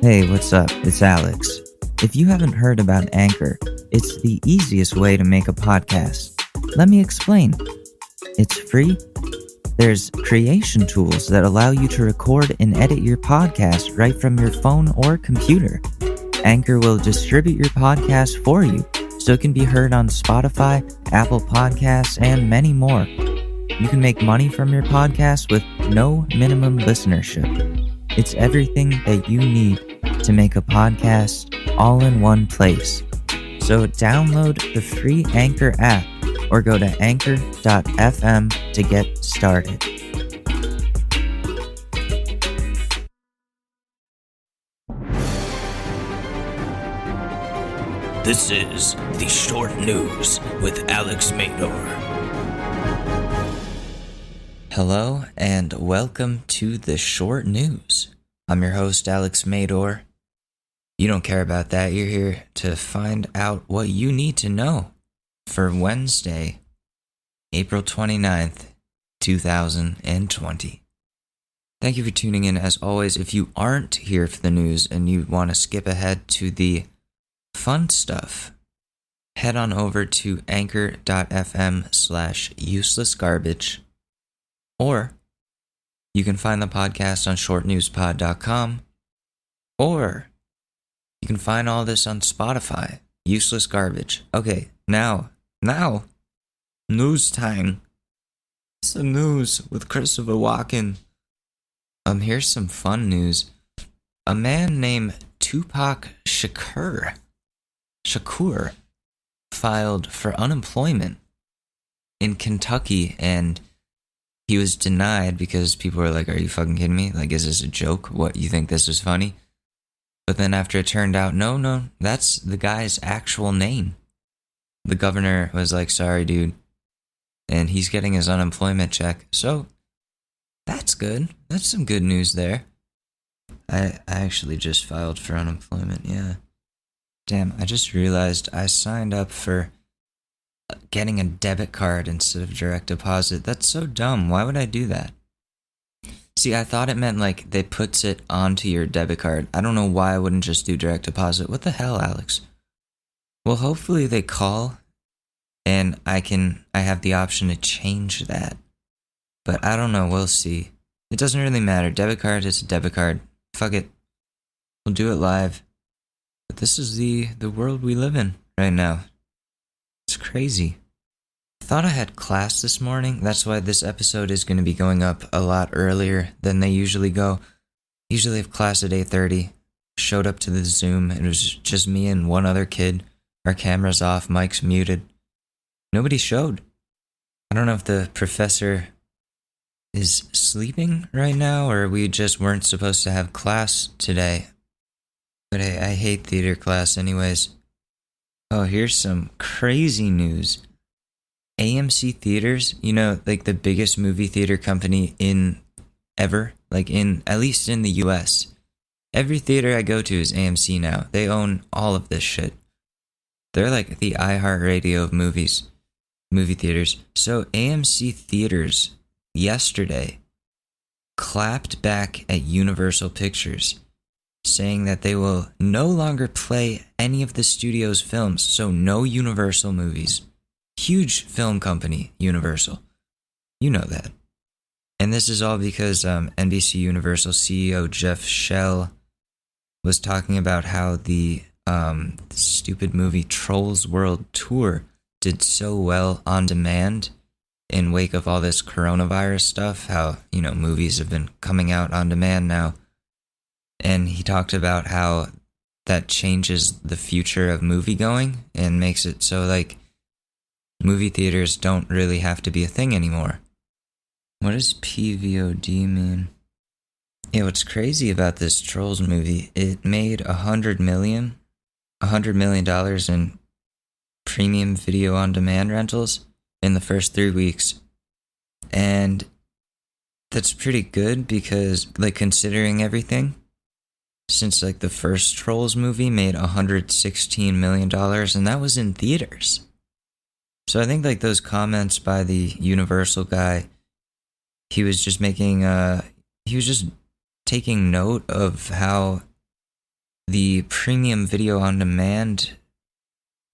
Hey, what's up? It's Alex. If you haven't heard about Anchor, it's the easiest way to make a podcast. Let me explain. It's free. There's creation tools that allow you to record and edit your podcast right from your phone or computer. Anchor will distribute your podcast for you, so it can be heard on Spotify, Apple Podcasts, and many more. You can make money from your podcast with no minimum listenership. It's everything that you need to make a podcast all in one place. So download the free Anchor app or go to anchor.fm to get started. This is the Short News with Alex Mador. Hello and welcome to the Short News. I'm your host, Alex Mador. You don't care about that. You're here to find out what you need to know for Wednesday, April 29th, 2020. Thank you for tuning in. As always, if you aren't here for the news and you want to skip ahead to the fun stuff, head on over to anchor.fm/uselessgarbage, or you can find the podcast on shortnewspod.com, or you can find all this on Spotify. Useless Garbage. Okay, now, news time. It's the news with Christopher Walken. Here's some fun news. A man named Tupac Shakur filed for unemployment in Kentucky, and he was denied because people were like, are you fucking kidding me? Like, is this a joke? What, you think this is funny? But then after it turned out, no, that's the guy's actual name. The governor was like, sorry, dude. And he's getting his unemployment check. So that's good. That's some good news there. I actually just filed for unemployment, yeah. Damn, I just realized I signed up for getting a debit card instead of direct deposit. That's so dumb. Why would I do that? See, I thought it meant like they puts it onto your debit card. I don't know why I wouldn't just do direct deposit. What the hell, Alex? Well, hopefully they call and I have the option to change that. But I don't know, we'll see. It doesn't really matter. Debit card is a debit card. Fuck it. We'll do it live. But this is the world we live in right now. It's crazy. I thought I had class this morning. That's why this episode is going to be going up a lot earlier than they usually go. Usually have class at 8:30. Showed up to the Zoom. It was just me and one other kid. Our camera's off, mics muted. Nobody showed. I don't know if the professor is sleeping right now or we just weren't supposed to have class today. But I hate theater class anyways. Oh, here's some crazy news. AMC Theaters, you know, like the biggest movie theater company ever, like at least in the US. Every theater I go to is AMC now. They own all of this shit. They're like the iHeartRadio of movie theaters. So AMC Theaters yesterday clapped back at Universal Pictures, saying that they will no longer play any of the studio's films, so no Universal movies. Huge film company, Universal. You know that. And this is all because NBC Universal CEO Jeff Shell was talking about how the stupid movie Trolls World Tour did so well on demand in wake of all this coronavirus stuff, how, you know, movies have been coming out on demand now. And he talked about how that changes the future of movie going and makes it so like movie theaters don't really have to be a thing anymore. What does PVOD mean? Yeah, what's crazy about this Trolls movie, it made $100 million in premium video on demand rentals in the first 3 weeks. And that's pretty good because, like, considering everything, since like the first Trolls movie made $116 million and that was in theaters. So I think like those comments by the Universal guy, he was just taking note of how the premium video on demand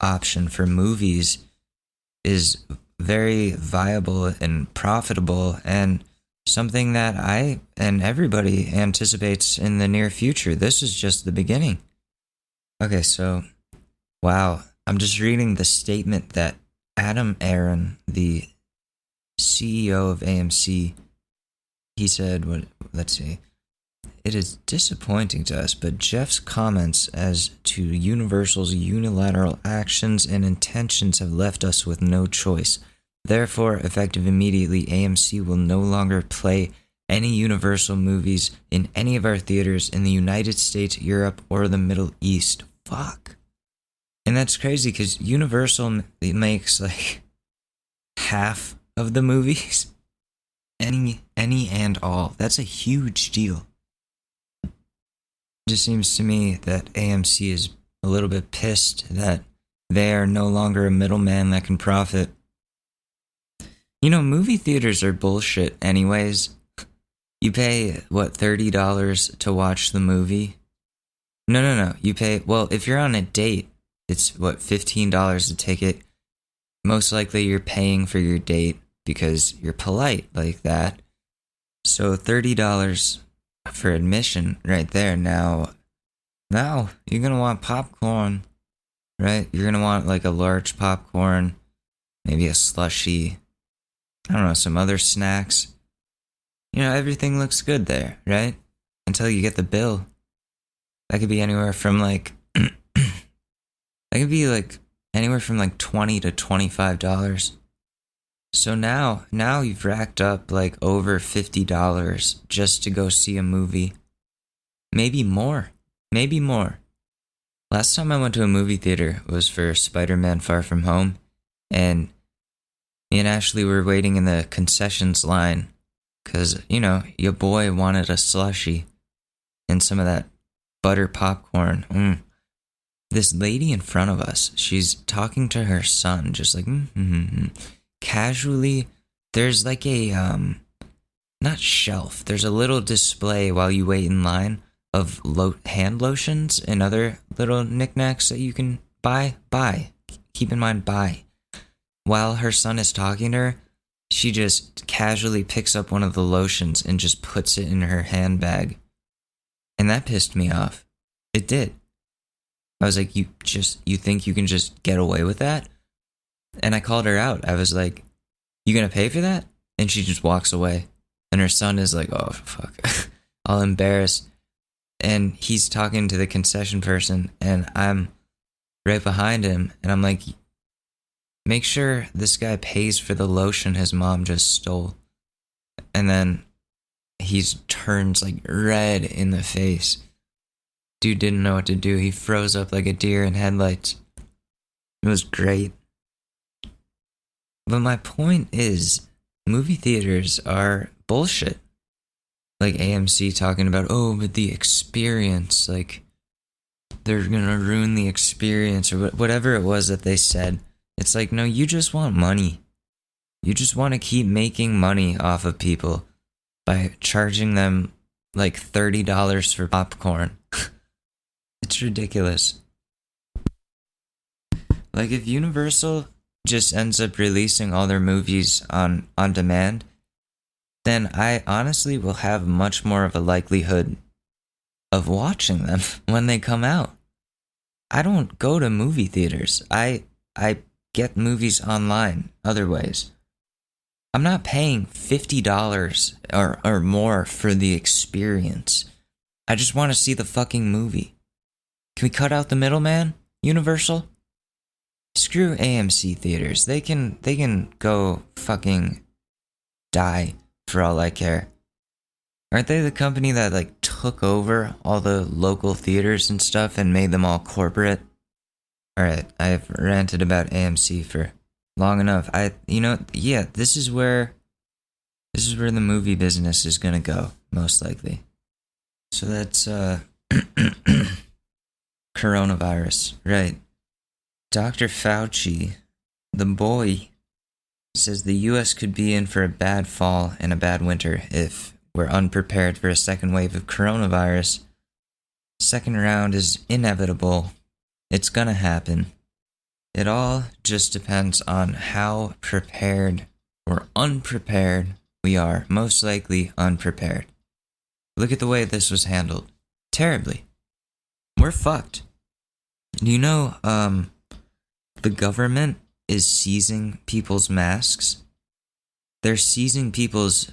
option for movies is very viable and profitable, and something that I and everybody anticipates in the near future. This is just the beginning. Okay, so, wow. I'm just reading the statement that Adam Aron, the CEO of AMC, he said, let's see. It is disappointing to us, but Jeff's comments as to Universal's unilateral actions and intentions have left us with no choice. Therefore, effective immediately, AMC will no longer play any Universal movies in any of our theaters in the United States, Europe, or the Middle East. Fuck. And that's crazy because Universal makes like half of the movies. Any and all. That's a huge deal. It just seems to me that AMC is a little bit pissed that they are no longer a middleman that can profit. You know, movie theaters are bullshit anyways. You pay, what, $30 to watch the movie? No. You pay, well, if you're on a date, it's, what, $15 a ticket. Most likely you're paying for your date because you're polite like that. So $30 for admission right there. Now you're going to want popcorn, right? You're going to want like a large popcorn, maybe a slushie, I don't know, some other snacks. You know, everything looks good there, right? Until you get the bill. That could be anywhere from like, that could be like anywhere from like $20 to $25. So now you've racked up like over $50 just to go see a movie. Maybe more. Last time I went to a movie theater was for Spider-Man Far From Home, and me and Ashley were waiting in the concessions line because, you know, your boy wanted a slushie and some of that butter popcorn. This lady in front of us, she's talking to her son, just like, casually. There's like a, not shelf, there's a little display while you wait in line of hand lotions and other little knickknacks that you can buy. Keep in mind, buy. While her son is talking to her, she just casually picks up one of the lotions and just puts it in her handbag. And that pissed me off. It did. I was like, you think you can just get away with that? And I called her out. I was like, you gonna pay for that? And she just walks away. And her son is like, oh, fuck. All embarrassed. And he's talking to the concession person, and I'm right behind him. And I'm like, make sure this guy pays for the lotion his mom just stole. And then he turns like red in the face. Dude didn't know what to do. He froze up like a deer in headlights. It was great. But my point is, movie theaters are bullshit. Like AMC talking about, oh, but the experience, like, they're gonna ruin the experience, or whatever it was that they said. It's like, no, you just want money. You just want to keep making money off of people by charging them like $30 for popcorn. It's ridiculous. Like, if Universal just ends up releasing all their movies on demand, then I honestly will have much more of a likelihood of watching them when they come out. I don't go to movie theaters. I get movies online other ways. I'm not paying $50 or more for the experience. I just want to see the fucking movie. Can we cut out the middleman, Universal? Screw AMC theaters. They can go fucking die for all I care. Aren't they the company that like took over all the local theaters and stuff and made them all corporate? Alright, I've ranted about AMC for long enough. This is where the movie business is gonna go, most likely. So that's coronavirus, right? Dr. Fauci, the boy, says the US could be in for a bad fall and a bad winter if we're unprepared for a second wave of coronavirus. Second round is inevitable. It's gonna happen. It all just depends on how prepared or unprepared we are. Most likely unprepared. Look at the way this was handled. Terribly. We're fucked. You know, the government is seizing people's masks. They're seizing people's,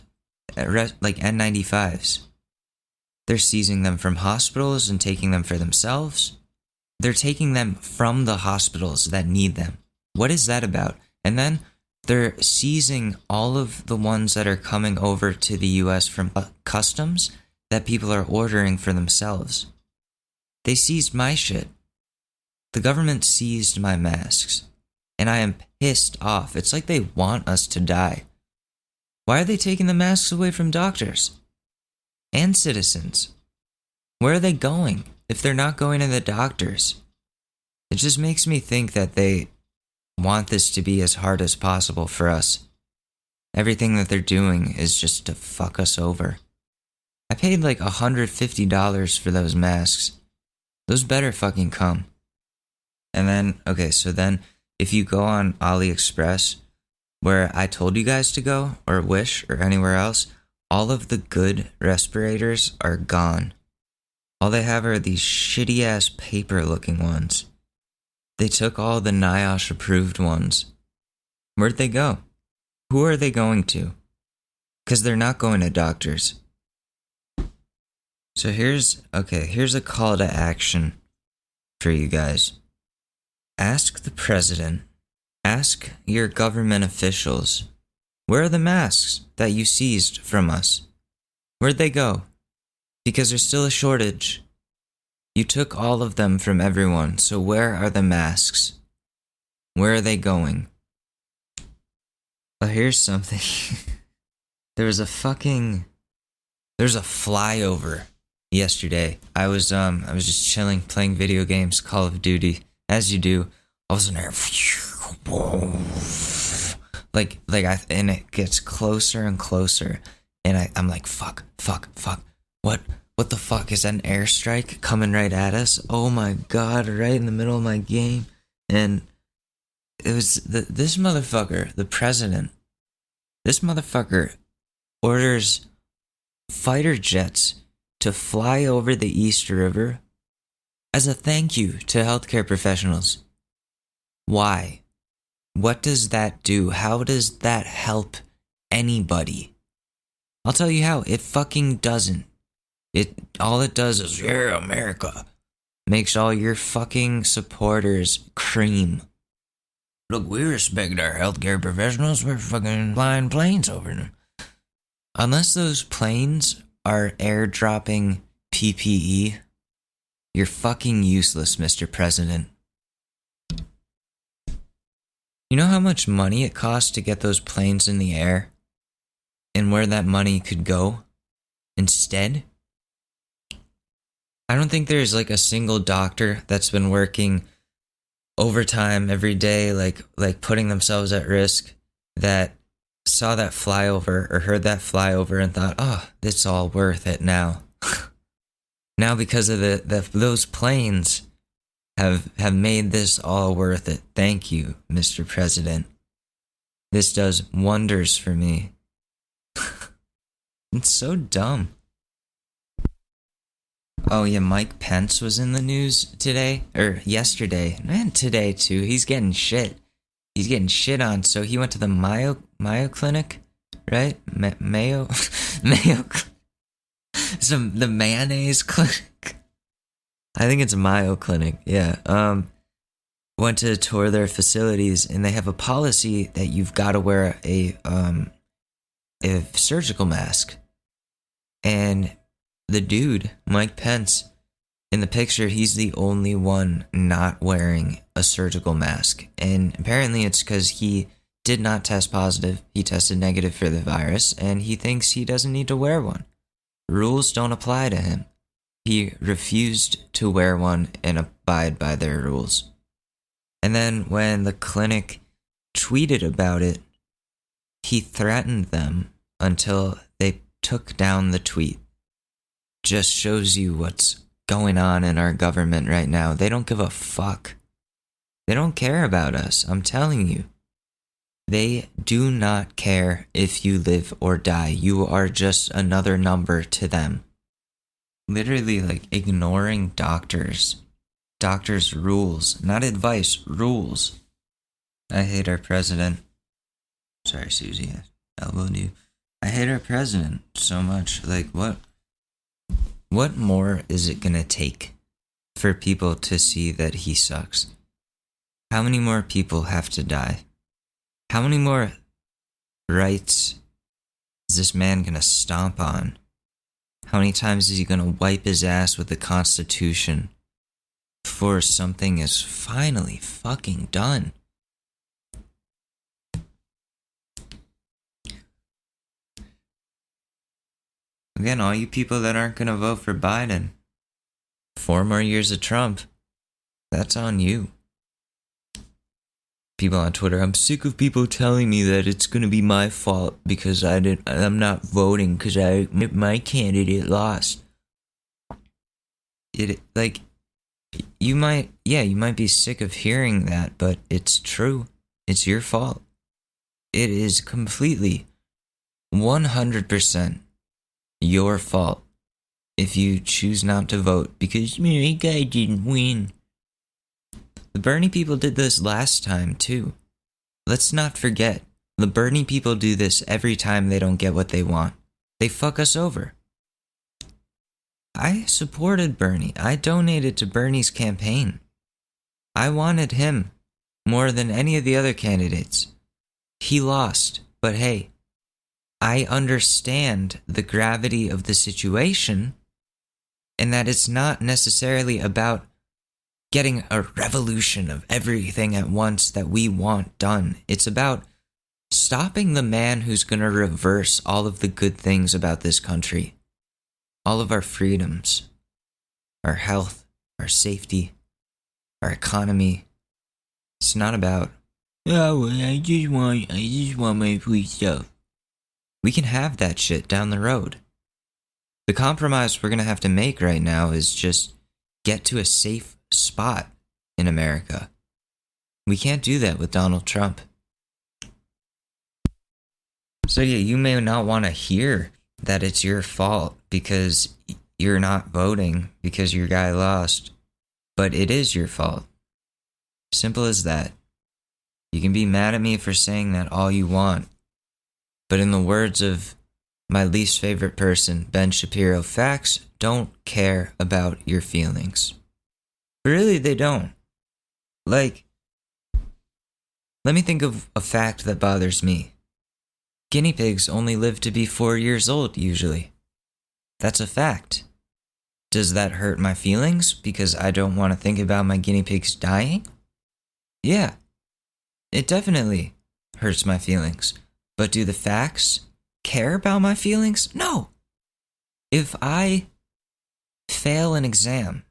like, N95s. They're seizing them from hospitals and taking them for themselves. They're taking them from the hospitals that need them. What is that about? And then they're seizing all of the ones that are coming over to the US from customs that people are ordering for themselves. They seized my shit. The government seized my masks. And I am pissed off. It's like they want us to die. Why are they taking the masks away from doctors and citizens? Where are they going if they're not going to the doctors? It just makes me think that they want this to be as hard as possible for us. Everything that they're doing is just to fuck us over. I paid like $150 for those masks. Those better fucking come. And then, okay, so then if you go on AliExpress, where I told you guys to go, or Wish, or anywhere else, all of the good respirators are gone. All they have are these shitty ass paper looking ones. They took all the NIOSH approved ones. Where'd they go? Who are they going to? Because they're not going to doctors. So here's a call to action for you guys. Ask the president, ask your government officials, where are the masks that you seized from us? Where'd they go? Because there's still a shortage. You took all of them from everyone, so where are the masks? Where are they going? Well, here's something. There's a flyover yesterday. I was just chilling, playing video games, Call of Duty, as you do. I was in there, and it gets closer and closer, and I'm like, fuck, what the fuck, is that an airstrike coming right at us? Oh my god, right in the middle of my game. And it was this motherfucker, the president, this motherfucker orders fighter jets to fly over the East River as a thank you to healthcare professionals. Why? What does that do? How does that help anybody? I'll tell you how, it fucking doesn't. All it does is, yeah, America. Makes all your fucking supporters cream. Look, we respect our healthcare professionals. We're fucking flying planes over them. Unless those planes are airdropping PPE, you're fucking useless, Mr. President. You know how much money it costs to get those planes in the air? And where that money could go instead? I don't think there's like a single doctor that's been working overtime every day, like putting themselves at risk, that saw that flyover or heard that flyover and thought, oh, it's all worth it now. Now because of those planes have made this all worth it. Thank you, Mr. President. This does wonders for me. It's so dumb. Oh yeah, Mike Pence was in the news today, or yesterday, and today too. He's getting shit. He's getting shit on. So he went to the Mayo Clinic, right? Mayo, the mayonnaise clinic. I think it's Mayo Clinic. Yeah. Went to tour their facilities, and they have a policy that you've got to wear a surgical mask. And the dude, Mike Pence, in the picture, he's the only one not wearing a surgical mask. And apparently it's because he did not test positive. He tested negative for the virus, and he thinks he doesn't need to wear one. Rules don't apply to him. He refused to wear one and abide by their rules. And then when the clinic tweeted about it, he threatened them until they took down the tweet. Just shows you what's going on in our government right now. They don't give a fuck. They don't care about us, I'm telling you. They do not care if you live or die. You are just another number to them. Literally, like, ignoring doctors. Doctors' rules. Not advice, rules. I hate our president. Sorry, Susie, I elbowed you. I hate our president so much. Like, what more is it gonna take for people to see that he sucks? How many more people have to die? How many more rights is this man gonna stomp on? How many times is he gonna wipe his ass with the Constitution before something is finally fucking done? Again, all you people that aren't gonna vote for Biden, 4 more years of Trump, that's on you. People on Twitter, I'm sick of people telling me that it's gonna be my fault because I'm not voting because my candidate lost. You might be sick of hearing that, but it's true. It's your fault. It is completely 100% your fault if you choose not to vote because my guy didn't win. The Bernie people did this last time too. Let's not forget, the Bernie people do this every time they don't get what they want. They fuck us over. I supported Bernie. I donated to Bernie's campaign. I wanted him more than any of the other candidates. He lost, but hey, I understand the gravity of the situation and that it's not necessarily about getting a revolution of everything at once that we want done. It's about stopping the man who's going to reverse all of the good things about this country. All of our freedoms, our health, our safety, our economy. It's not about, oh, I just want my free stuff. We can have that shit down the road. The compromise we're going to have to make right now is just get to a safe spot in America. We can't do that with Donald Trump. So yeah, you may not want to hear that it's your fault because you're not voting because your guy lost, but it is your fault. Simple as that. You can be mad at me for saying that all you want, but in the words of my least favorite person, Ben Shapiro, facts don't care about your feelings. Really, they don't. Like, let me think of a fact that bothers me. Guinea pigs only live to be 4 years old, usually. That's a fact. Does that hurt my feelings because I don't want to think about my guinea pigs dying? Yeah, it definitely hurts my feelings. But do the facts care about my feelings? No. If I fail an exam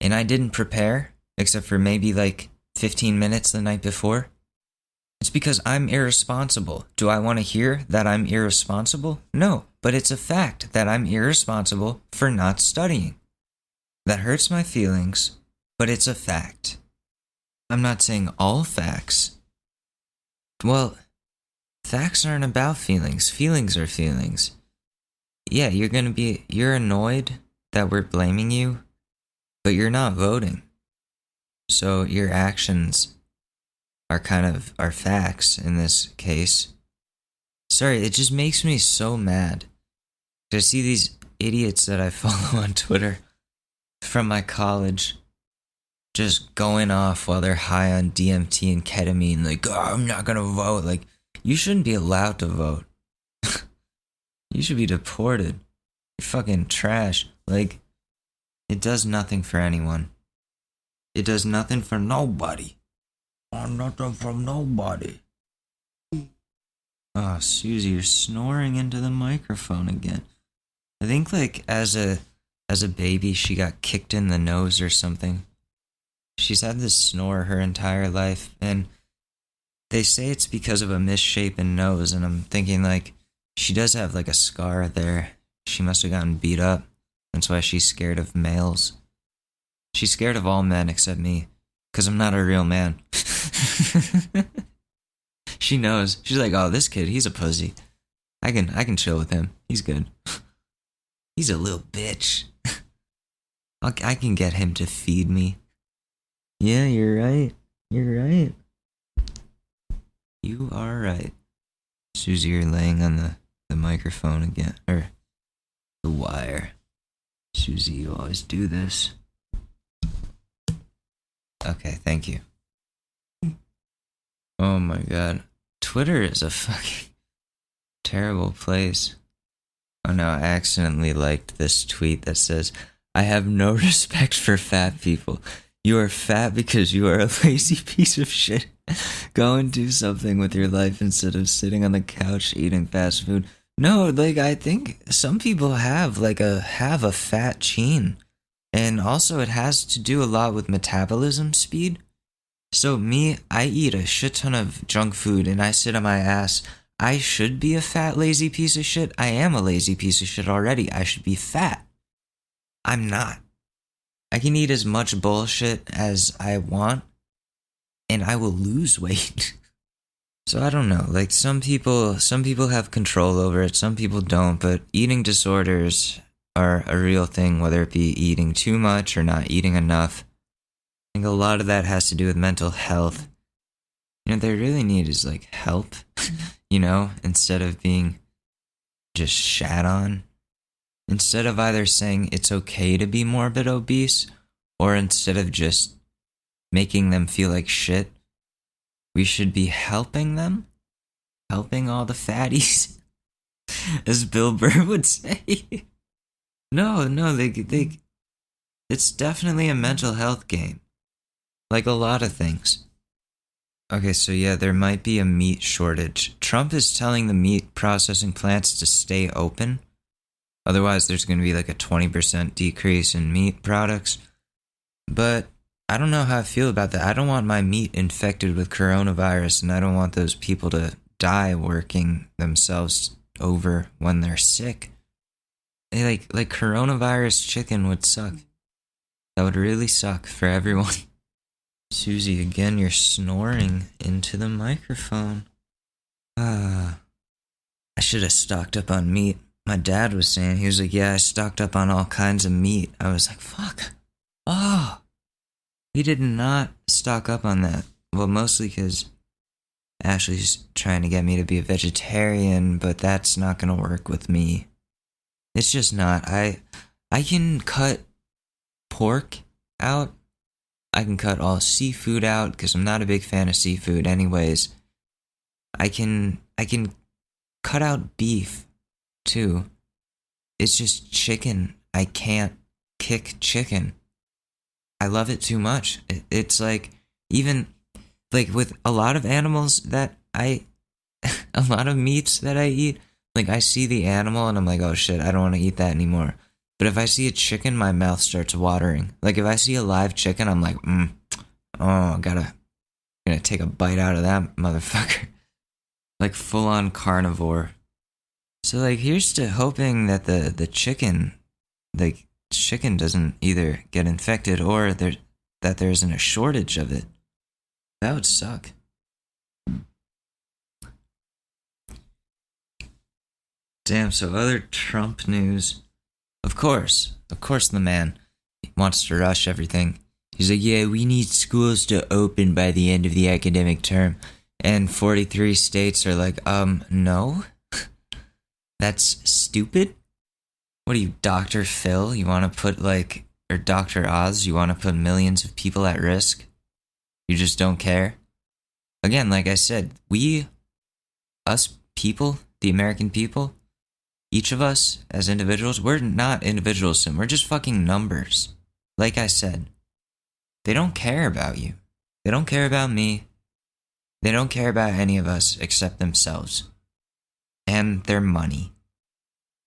and I didn't prepare, except for maybe like 15 minutes the night before, it's because I'm irresponsible. Do I want to hear that I'm irresponsible? No, but it's a fact that I'm irresponsible for not studying. That hurts my feelings, but it's a fact. I'm not saying all facts. Well, facts aren't about feelings. Feelings are feelings. Yeah, you're annoyed that we're blaming you, but you're not voting. So your actions are are facts in this case. Sorry, it just makes me so mad to see these idiots that I follow on Twitter from my college just going off while they're high on DMT and ketamine, like, oh, I'm not gonna vote. Like, you shouldn't be allowed to vote. You should be deported. You're fucking trash. Like, it does nothing for anyone. It does nothing for nobody. Oh, nothing from nobody. Oh, Susie, you're snoring into the microphone again. I think, like, as a baby, she got kicked in the nose or something. She's had this snore her entire life, and they say it's because of a misshapen nose, and I'm thinking, like, she does have, like, a scar there. She must have gotten beat up. That's why she's scared of males. She's scared of all men except me, because I'm not a real man. She knows. She's like, oh, this kid, he's a pussy. I can chill with him. He's good. He's a little bitch. I can get him to feed me. Yeah, you're right. You're right. You are right. Susie, you're laying on the microphone again. Or the wire. Susie, you always do this. Okay, thank you. Oh my god. Twitter is a fucking terrible place. Oh no, I accidentally liked this tweet that says, I have no respect for fat people. You are fat because you are a lazy piece of shit. Go and do something with your life instead of sitting on the couch eating fast food. No, like, I think some people have a fat gene. And also it has to do a lot with metabolism speed. So me, I eat a shit ton of junk food and I sit on my ass. I should be a fat, lazy piece of shit. I am a lazy piece of shit already. I should be fat. I'm not. I can eat as much bullshit as I want and I will lose weight. So I don't know, like some people have control over it, some people don't, but eating disorders are a real thing, whether it be eating too much or not eating enough. I think a lot of that has to do with mental health. You know, they really need is like help, you know, instead of being just shat on. Instead of either saying it's okay to be morbid obese, or instead of just making them feel like shit, we should be helping them. Helping all the fatties. As Bill Burr would say. No, it's definitely a mental health game. Like a lot of things. Okay, so yeah, there might be a meat shortage. Trump is telling the meat processing plants to stay open. Otherwise, there's going to be like a 20% decrease in meat products. But I don't know how I feel about that. I don't want my meat infected with coronavirus, and I don't want those people to die working themselves over when they're sick. Like coronavirus chicken would suck. That would really suck for everyone. Susie, again, you're snoring into the microphone. I should have stocked up on meat. My dad was saying, he was like, yeah, I stocked up on all kinds of meat. I was like, fuck. Oh. He did not stock up on that. Well, mostly because Ashley's trying to get me to be a vegetarian, but that's not going to work with me. It's just not. I can cut pork out. I can cut all seafood out because I'm not a big fan of seafood anyways. I can cut out beef too. It's just chicken. I can't kick chicken. I love it too much. It's like, even like with a lot of animals that a lot of meats that I eat, like I see the animal and I'm like, oh shit, I don't want to eat that anymore. But if I see a chicken, my mouth starts watering. Like if I see a live chicken, I'm like, gonna take a bite out of that motherfucker. Like full on carnivore. So like here's to hoping that the chicken, like chicken doesn't either get infected or that there isn't a shortage of it. That would suck. Damn, so other Trump news. Of course the man wants to rush everything. He's like, yeah, we need schools to open by the end of the academic term. And 43 states are like, no? That's stupid? What are you, Dr. Phil? You want to put or Dr. Oz, you want to put millions of people at risk? You just don't care? Again, like I said, us people, the American people, each of us as individuals, we're not individuals, we're just fucking numbers. Like I said, they don't care about you. They don't care about me. They don't care about any of us except themselves. And their money.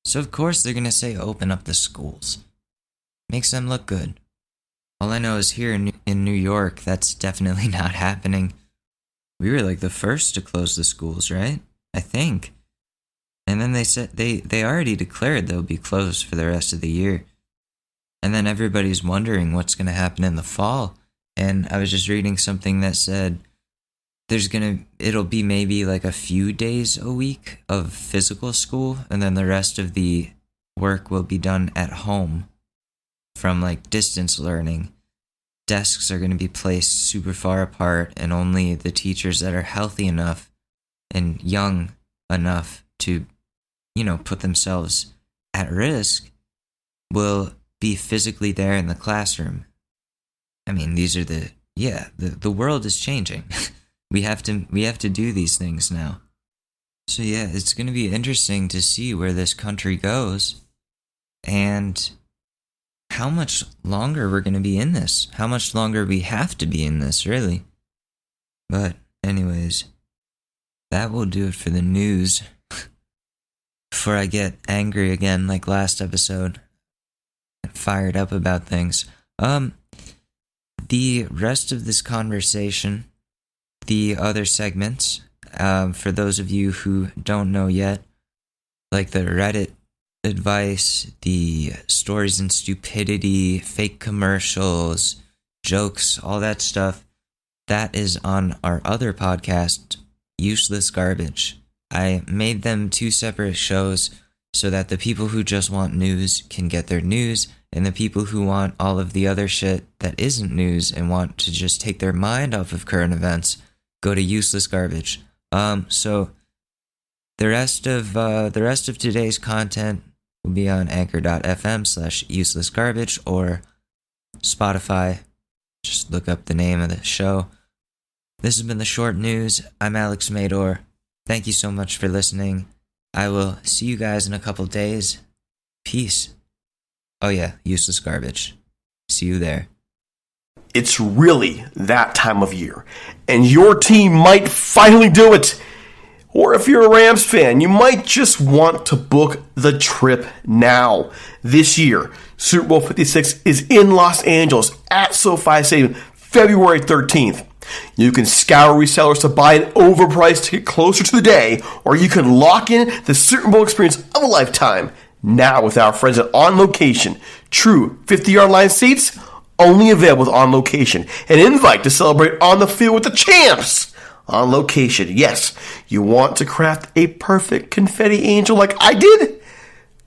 So of course they're gonna say open up the schools. Makes them look good. All I know is here in New York, that's definitely not happening. We were like the first to close the schools, right? I think. And then they said they already declared they'll be closed for the rest of the year. And then everybody's wondering what's going to happen in the fall. And I was just reading something that said it'll be maybe like a few days a week of physical school, and then the rest of the work will be done at home from like distance learning. Desks are going to be placed super far apart, and only the teachers that are healthy enough and young enough to, put themselves at risk will be physically there in the classroom. I mean, these are the world is changing. we have to do these things now. So yeah, it's going to be interesting to see where this country goes and how much longer we're going to be in this. How much longer we have to be in this, really. But anyways, that will do it for the news. Before I get angry again like last episode and fired up about things. The rest of this conversation, the other segments, for those of you who don't know yet, like the Reddit advice, the stories and stupidity, fake commercials, jokes, all that stuff, that is on our other podcast, Useless Garbage. I made them 2 separate shows so that the people who just want news can get their news, and the people who want all of the other shit that isn't news and want to just take their mind off of current events go to Useless Garbage. So the rest of today's content will be on anchor.fm/uselessgarbage or Spotify. Just look up the name of the show. This has been the short news. I'm Alex Mador. Thank you so much for listening. I will see you guys in a couple days. Peace. Oh yeah, Useless Garbage. See you there. It's really that time of year, and your team might finally do it. Or if you're a Rams fan, you might just want to book the trip now. This year, Super Bowl 56 is in Los Angeles at SoFi Stadium, February 13th. You can scour resellers to buy an overpriced ticket closer to the day, or you can lock in the Super Bowl experience of a lifetime now with our friends at On Location. True 50-yard line seats, only available with On Location. An invite to celebrate on the field with the champs. On Location, yes, you want to craft a perfect confetti angel like I did?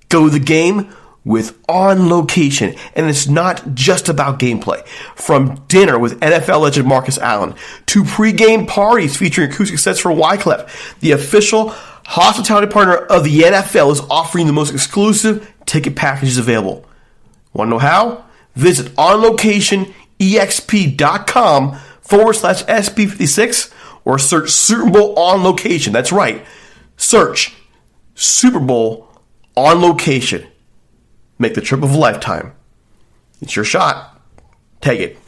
Go to the game with On Location, and it's not just about gameplay. From dinner with NFL legend Marcus Allen to pre-game parties featuring acoustic sets from Wyclef, the official hospitality partner of the NFL is offering the most exclusive ticket packages available. Want to know how? Visit onlocation.exp.com/SP56 or search Super Bowl On Location. That's right. Search Super Bowl On Location. Make the trip of a lifetime. It's your shot. Take it.